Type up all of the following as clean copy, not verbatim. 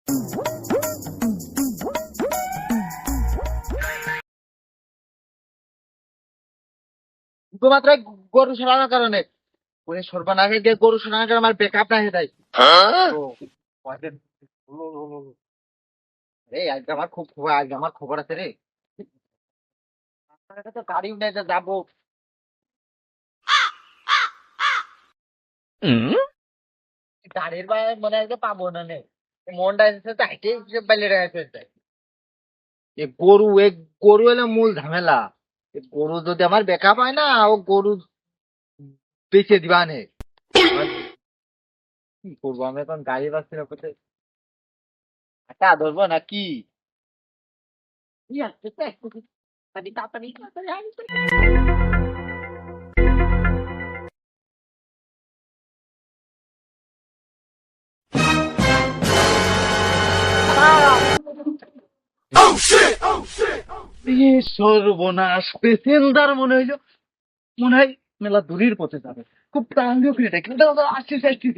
শুধুমাত্র এই গরু সরানোর কারণে ওই সর্বনাশে গিয়ে গরু সরানোর কারণে আমার বেকআপ না হয়ে যায়। ও, রে আজকে আমার খুব খবর, আজকে আমার খবর আছে রে। আমার কাছে তো গাড়িও নেই যে যাবো। গাড়ির মনে হয় যে পাবো না নে, মনটা এসেছে চাইতে বাইলে রেখে যায়। এ গরু, এ গরু এলো মূল ঝামেলা। এ গরু যদি আমার বেকআপ হয় না, ও গরু বেঁচে দিবা নে। কি করবো আমি এখন, গাড়ি পাচ্ছি না কোথায়, হাঁটা ধরবো নাকি? তাড়াতাড়ি তাড়াতাড়ি তাড়াতাড়ি আসবে। এ সর্বনাশ, প্যাসেঞ্জার মনে হইলো, মনে হয় মেলা দূরের পথে যাবে, খুব তাড়াহুড়ো করে ডাকি, আসছিস আসছিস।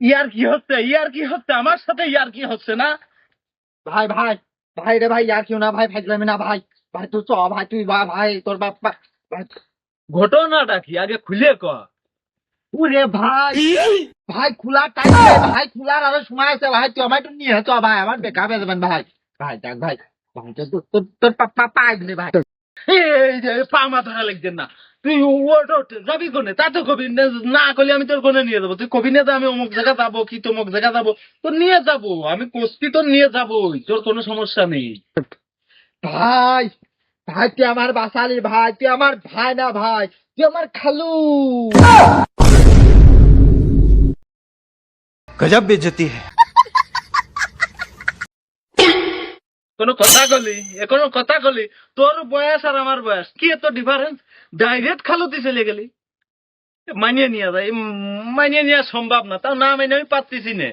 ইয়ার কি হচ্ছে, ইয়ার কি হচ্ছে আমার সাথে, ইয়ার কি হচ্ছে না? ভাই ভাই, ভাই রে ভাই, ইয়ার কিও না ভাই, ফাইজলামি না ভাই। ভাই তুই চ, ভাই তুই বা ভাই তোর বাপ ভাই। ঘটনাটা কি আগে খুলে ক। ওরে ভাই, ভাই খোলার টাইম নেই ভাই, খোলার আরো সময় আছে ভাই, তুই আমায় একটু নিয়ে চ ভাই, আমার বেকার হয়ে যাবেন ভাই। ভাই দেখ ভাই, ভাই তোর তোর তোর পাপা পাই দিলে ভাই। এই যে পা মা ধরা লাগছেন না, তুই ওট ওট যাবি কোনে, তা তো কবি না করলে আমি তোর কোনে নিয়ে যাবো, তুই কবি না আমি অমুক জায়গা যাবো কি তমুক জায়গা যাবো, তোর নিয়ে যাবো আমি, কষ্টি তোর নিয়ে যাবোই, তোর কোনো সমস্যা নেই। ভাই, ভাই তুই আমার বাসালি ভাই, তুই আমার ভাই না ভাই, তুই আমার খালু। गजब बेइज्जती है। কোনো কথা কলি, কোনো কথা কলি, তোর বয়স আর আমার বয়স কি এত ডিফারেন্স, ডাইরেক্ট খালুতে চলে গেলি। মানিয়ে নিয়ে যায়, মানিয়ে নেওয়া সম্ভব না, তাও না মানিয়ে আমি পারতেছি না।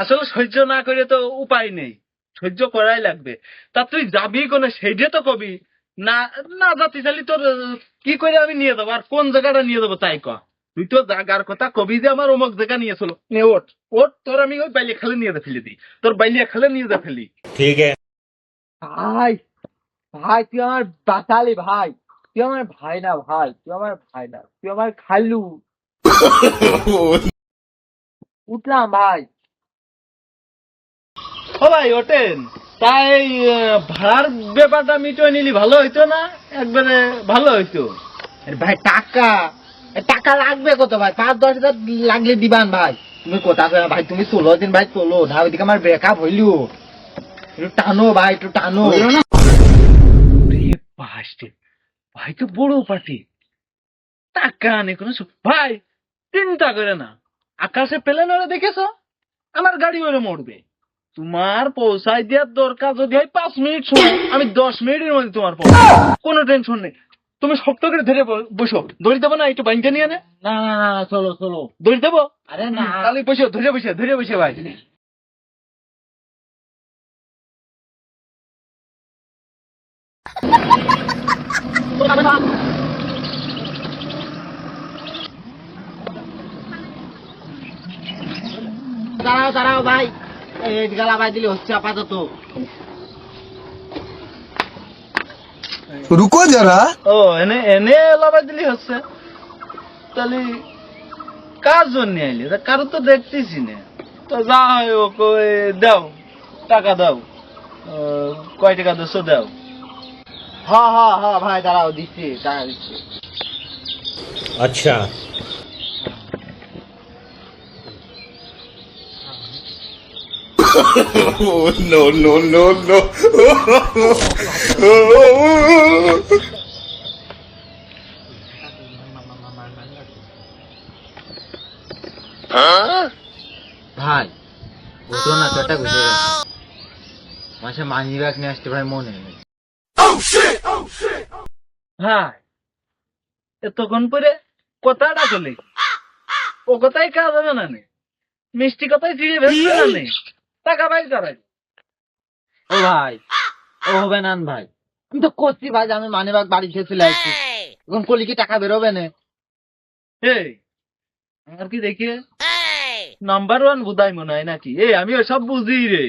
আসলে সহ্য না করে তো উপায় নেই, সহ্য করাই লাগবে। তা তুই যাবি কোনে সেইটা তো কবি, না না যাতে চাইলি তোর কি করে আমি নিয়ে যাবো, আর কোন জায়গাটা নিয়ে যাবো তাই ক। তুই তো জায়গার কথা কবি যে আমার অমুক জায়গা নিয়ে চলো, নে ওঠ ওঠ, তোর আমি ওই বাইলিয়া খালে নিয়ে যা ফেলে দিই, তোর বাইলিয়া খালে নিয়ে যা ফেলি। ठीक है। ভাই, ভাই তুই আমার বাসালি ভাই, তুই আমার ভাই না ভাই, তুই আমার ভাই না, তুই আমার খালু। উঠলাম ভাই। ও ভাই ওঠেন, তাই ভাড়ার ব্যাপারটা মিটিয়ে নিলি ভালো হইতো না, একবারে ভালো হইতো। আরে ভাই টাকা, টাকা লাগবে কত ভাই, 5-10 হাজার লাগলে দিবান ভাই। তুমি কথা কয় না ভাই, তুমি চলো দিন ভাই, চলো না, ওইদিকে আমার ব্রেকআপ হইলিও। একটু টানো ভাই, একটু টানো। পাঁচটি ভাই তো বড় পার্টি, টাকা নেই কোনো ভাই, চিন্তা করে না, আকাশে প্লেন ওরা দেখেছ, আমার গাড়ি ওরে মরবে। তোমার পৌঁছাই দেওয়ার দরকার যদি হয় 5 মিনিট সময়, আমি 10 মিনিটের মধ্যে তোমার পৌঁছাবো, কোনো টেনশন নেই। তুমি শক্ত করে ধরে বসো, দড়ি দেবো না একটু বাইনটা নিয়ে নে। না না না, চলো চলো। দড়ি দেবো, আরে না, তাহলে বসো, ধরে বসে ধরে বসে ভাই। দাঁড়াও দাঁড়াও ভাই, এই গালা ভাই দিলে হচ্ছে আপাতত। रुको जरा। ও এনে এনে লাভাই দিলি হচ্ছে, তাহলে কার জন্য আইলি, তা কারো তো দেখতেছি না। তো যা হয় ও দাও, টাকা দাও, কয় টাকা দিচ্ছ দাও। হ্যাঁ হ্যাঁ হ্যাঁ ভাই, দাঁড়াও দিচ্ছি, টাকা দিচ্ছি। अच्छा। No no no no. ভাই ঘটনা চটা ঘটে গেছে, মাসে মানি ব্যাগ নিয়ে আসতে ভাই মনে নেই। হ্যাঁ, এতক্ষণ পরে কথাটা বলি, ও কথাই কাজ হবে না নে, মিষ্টি কথাই চিড়ে ভেসবে না নে। টাকা বাইর করাই। ও ভাই, ও হবে না ভাই, আমি তো করছি ভাই যে আমি মানিব্যাগ বাড়ি থেকে চলে আসছি, এখন কলি কি টাকা বেরোবে না? এই আর কি দেখি নাম্বার 1 বুধাই মনে হয় নাকি? এই আমি ওসব বুঝি রে।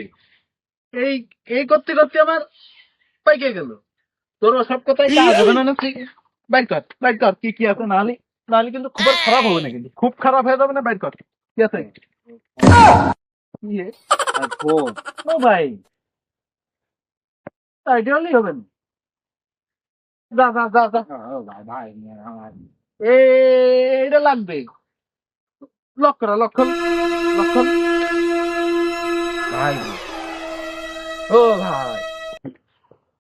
এই এই করতে করতে আমার পাইকে গেল। তোর ওসব কথাই কাজ হবে না নাকি? বাইর কর কি কি আছে, নাহলে নাহলে কিন্তু খুব খারাপ হবে না, কিন্তু খুব খারাপ হয়ে যাবে না। বাইর কর কি আছে। ইয়ে ফোন, ও ভাই আইডিয়া হলেই হবে না। যা যা যা যা। ও ভাই ভাই এইটা লাগবে। লক করা, লক্ষণ লক্ষণ। ভাই, ও ভাই,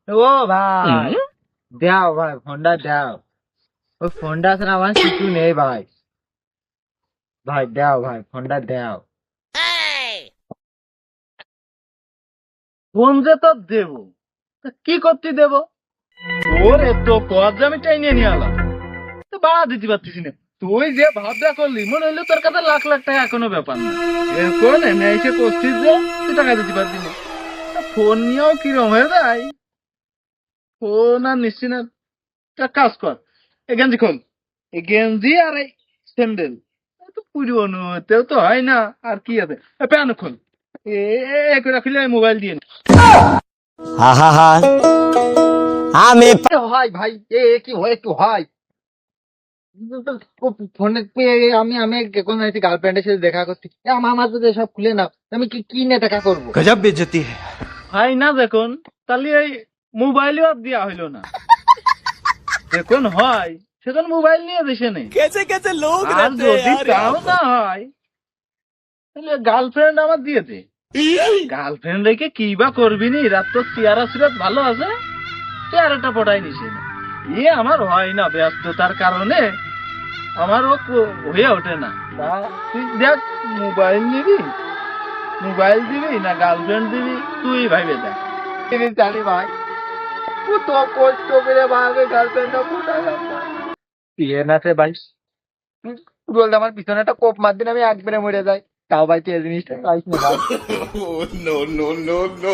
ও ভাই, দাও ভাই ফোনটা দাও, ওই ফোনটা আছে না আমার কিছু নেই ভাই, ভাই দাও ভাই ফোনটা দাও। ফোন যে তোর দেবো, তা কি করতে দেবো? তোর এত পথ যে আমি টাইনে নিয়ে আলাম, তো বাড়া দিতে পারতিস না। তুই যে ভাবটা করলি মনে হইলো তোর কাছে লাখ লাখ টাকা কোনো ব্যাপার না। এখন এনে এসে করছিস যে তুই টাকা দিতে পারবি না। তা ফোন নিয়েও কিরম হয়ে যায়। ফোন আর নিচ্ছি না। একটা কাজ কর, এই গেঞ্জি খোল। এই গেঞ্জি আর এই স্যান্ডেল তো পুরনো তেও তো হয় না। আর কি আছে, প্যান খোল। করে খুলে মোবাইল দিয়ে নে। আমি এ ভাই ভাই, এ এ কি হয় একটু ভাই, ফোনে আমি আমি কোন গার্লফ্রেন্ডের সাথে দেখা করছি, এ আমার আমার যদি সব খুলে নাও, আমি কি কি নিয়ে দেখা করবো? गजब बेइज्जती है। হয় না দেখুন, তাহলে এই মোবাইলও আর দেওয়া হইলো না। দেখুন হয় সেখন মোবাইল নিয়ে দেশে নেই। कैसे कैसे लोग আর যদি তাও না হয় তাহলে গার্লফ্রেন্ড আমার দিয়ে দে। গার্লফ্রেন্ড রেখে কি বা করবি নি? রাত তো চেয়ারা সুরাত ভালো আছে, চেয়ারাটা পটাই নিছে না। আমার হয় না, ব্যস্ততার কারণে আমারও হয়ে ওঠে না। তা তুই দেখ, মোবাইল নিবি, মোবাইল দিবি না গার্লফ্রেন্ড দিবি, তুই ভাইবে দেখ। জিনিস জানি ভাই, কত কষ্ট করে ভাবে গার্লফ্রেন্ডটা ফুটালাম বিয়ে না সে ভাই, বলতে আমার পিছনে একটা কোপ মার দিন আমি একবারে মরে যাই, তাও ভাই তুই এই জিনিসটা পাইস না ভাই। no, no, no, no.